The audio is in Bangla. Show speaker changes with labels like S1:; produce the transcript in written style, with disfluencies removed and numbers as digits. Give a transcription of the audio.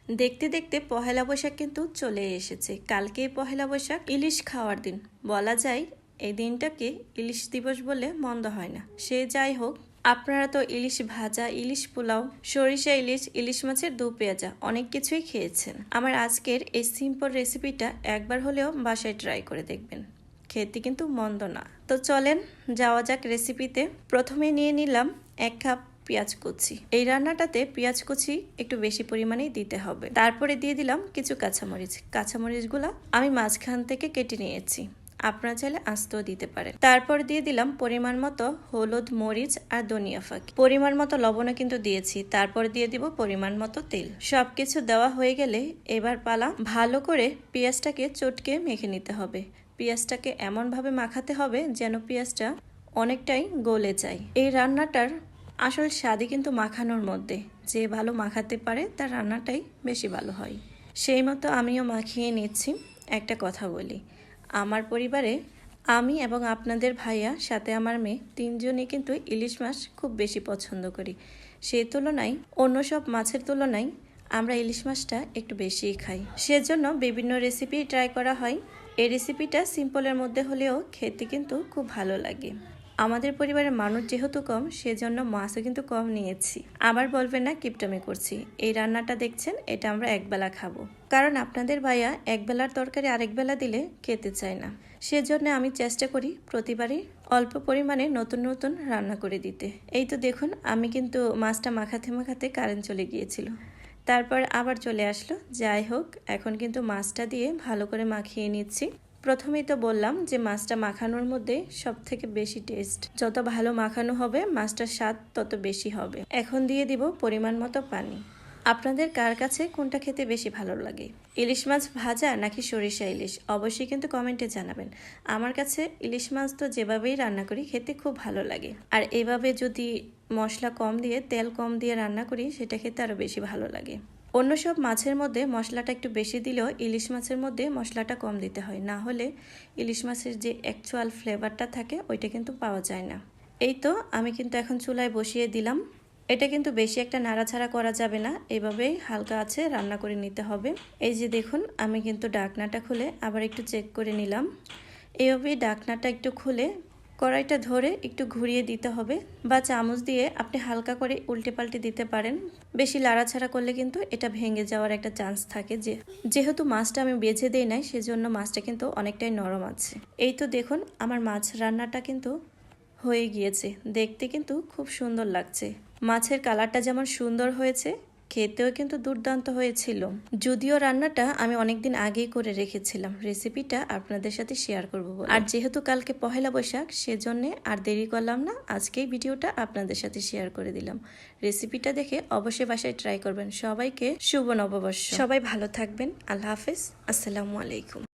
S1: দেখতে দেখতে পহেলা বৈশাখ কিন্তু চলে এসেছে। কালকে পহেলা বৈশাখ, ইলিশ খাওয়ার দিন। বলা যায় এই দিনটাকে ইলিশ দিবস বলে মন্দ হয় না। সে যাই হোক, আপনারা তো ইলিশ ভাজা, ইলিশ পোলাও, সরিষা ইলিশ, ইলিশ মাছের দু পেঁয়াজা অনেক কিছুই খেয়েছেন। আমার আজকের এই সিম্পল রেসিপিটা একবার হলেও বাসায় ট্রাই করে দেখবেন, খেতে কিন্তু মন্দ না। তো চলেন যাওয়া যাক রেসিপিতে। প্রথমে নিয়ে নিলাম 1 কাপ পেঁয়াজ কুচি। এই রান্নাটাতে পেঁয়াজ কুচি একটু বেশি পরিমাণেই দিতে হবে। তারপরে দিয়ে দিলাম কিছু কাঁচামরিচ। কাঁচামরিচগুলো আমি মাঝখান থেকে কেটে নিয়েছি, আপনারা চাইলে আস্তেও দিতে পারেন। তারপর দিয়ে দিলাম পরিমাণ মতো হলুদ, মরিচ আর ধনিয়া ফাঁকি। পরিমাণ মতো লবণও কিন্তু দিয়েছি। তারপর দিয়ে দিব পরিমাণ মতো তেল। সবকিছু দেওয়া হয়ে গেলে এবার পালা ভালো করে পেঁয়াজটাকে চটকে মেখে নিতে হবে। পেঁয়াজটাকে এমনভাবে মাখাতে হবে যেন পেঁয়াজটা অনেকটাই গলে যায়। এই রান্নাটার আসল স্বাদই কিন্তু মাখানোর মধ্যে। যে ভালো মাখাতে পারে তার রান্নাটাই বেশি ভালো হয়। সেই মতো আমিও মাখিয়ে নিচ্ছি। একটা কথা বলি, আমার পরিবারে আমি এবং আপনাদের ভাইয়া সাথে আমার মেয়ে তিনজনই কিন্তু ইলিশ মাছ খুব বেশি পছন্দ করি। সেই তুলনায় অন্য সব মাছের তুলনায় আমরা ইলিশ মাছটা একটু বেশিই খাই। সেজন্য বিভিন্ন রেসিপি ট্রাই করা হয়। এই রেসিপিটা সিম্পলের মধ্যে হলেও খেতে কিন্তু খুব ভালো লাগে। আমাদের পরিবারের মানুষ যেহেতু কম, সেজন্য মাছও কিন্তু কম নিয়েছি। আবার বলবেন না কিপটামি করছি। এই রান্নাটা দেখছেন, এটা আমরা একবেলা খাবো, কারণ আপনাদের ভাইয়া একবেলার তরকারি আরেক বেলা দিলে খেতে চায় না। সেজন্য আমি চেষ্টা করি প্রতিবারই অল্প পরিমাণে নতুন নতুন রান্না করে দিতে। এই তো দেখুন, আমি কিন্তু মাছটা মাখাতে মাখাতে কারেন্ট চলে গিয়েছিল, তারপর আবার চলে আসলো। যাই হোক, এখন কিন্তু মাছটা দিয়ে ভালো করে মাখিয়ে নিচ্ছি। প্রথমেই তো বললাম যে মাছটা মাখানোর মধ্যে সব থেকে বেশি টেস্ট। যত ভালো মাখানো হবে মাছটার স্বাদ তত বেশি হবে। এখন দিয়ে দিব পরিমাণ মতো পানি। আপনাদের কার কাছে কোনটা খেতে বেশি ভালো লাগে, ইলিশ মাছ ভাজা নাকি সরিষা ইলিশ? অবশ্যই কিন্তু কমেন্টে জানাবেন। আমার কাছে ইলিশ মাছ তো যেভাবেই রান্না করি খেতে খুব ভালো লাগে, আর এভাবে যদি মশলা কম দিয়ে তেল কম দিয়ে রান্না করি সেটা খেতে আরও বেশি ভালো লাগে। অন্য সব মাছের মধ্যে মশলাটা একটু বেশি দিলেও ইলিশ মাছের মধ্যে মশলাটা কম দিতে হয়, না হলে ইলিশ মাছের যে অ্যাকচুয়াল ফ্লেভারটা থাকে ওইটা কিন্তু পাওয়া যায় না। এই তো আমি কিন্তু এখন চুলায় বসিয়ে দিলাম। এটা কিন্তু বেশি একটা নাড়াচাড়া করা যাবে না, এভাবেই হালকা আছে রান্না করে নিতে হবে। এই যে দেখুন, আমি কিন্তু ঢাকনাটা খুলে আবার একটু চেক করে নিলাম। এইভাবেই ঢাকনাটা একটু খুলে কড়াইটা ধরে একটু ঘুরিয়ে দিতে হবে, বা চামচ দিয়ে আপনি হালকা করে উল্টে পাল্টে দিতে পারেন। বেশি লাড়াছাড়া করলে কিন্তু এটা ভেঙে যাওয়ার একটা চান্স থাকে। যেহেতু মাছটা আমি বেছে দেই নাই, সেজন্য মাছটা কিন্তু অনেকটাই নরম আছে। এই তো দেখুন, আমার মাছ রান্নাটা কিন্তু হয়ে গিয়েছে। দেখতে কিন্তু খুব সুন্দর লাগছে। মাছের কালারটা যেমন সুন্দর হয়েছে, খেতেও কিন্তু দুর্দান্ত হয়েছিল। যদিও রান্নাটা আমি অনেকদিন আগেই করে রেখেছিলাম, রেসিপিটা আপনাদের সাথে শেয়ার করবো বলে। আর যেহেতু কালকে পহেলা বৈশাখ, সেজন্য আর দেরি করলাম না, আজকেই ভিডিওটা আপনাদের সাথে শেয়ার করে দিলাম। রেসিপিটা দেখে অবশ্যই বাসায় ট্রাই করবেন। সবাইকে শুভ নববর্ষ। সবাই ভালো থাকবেন। আল্লাহ হাফেজ। আসসালামু আলাইকুম।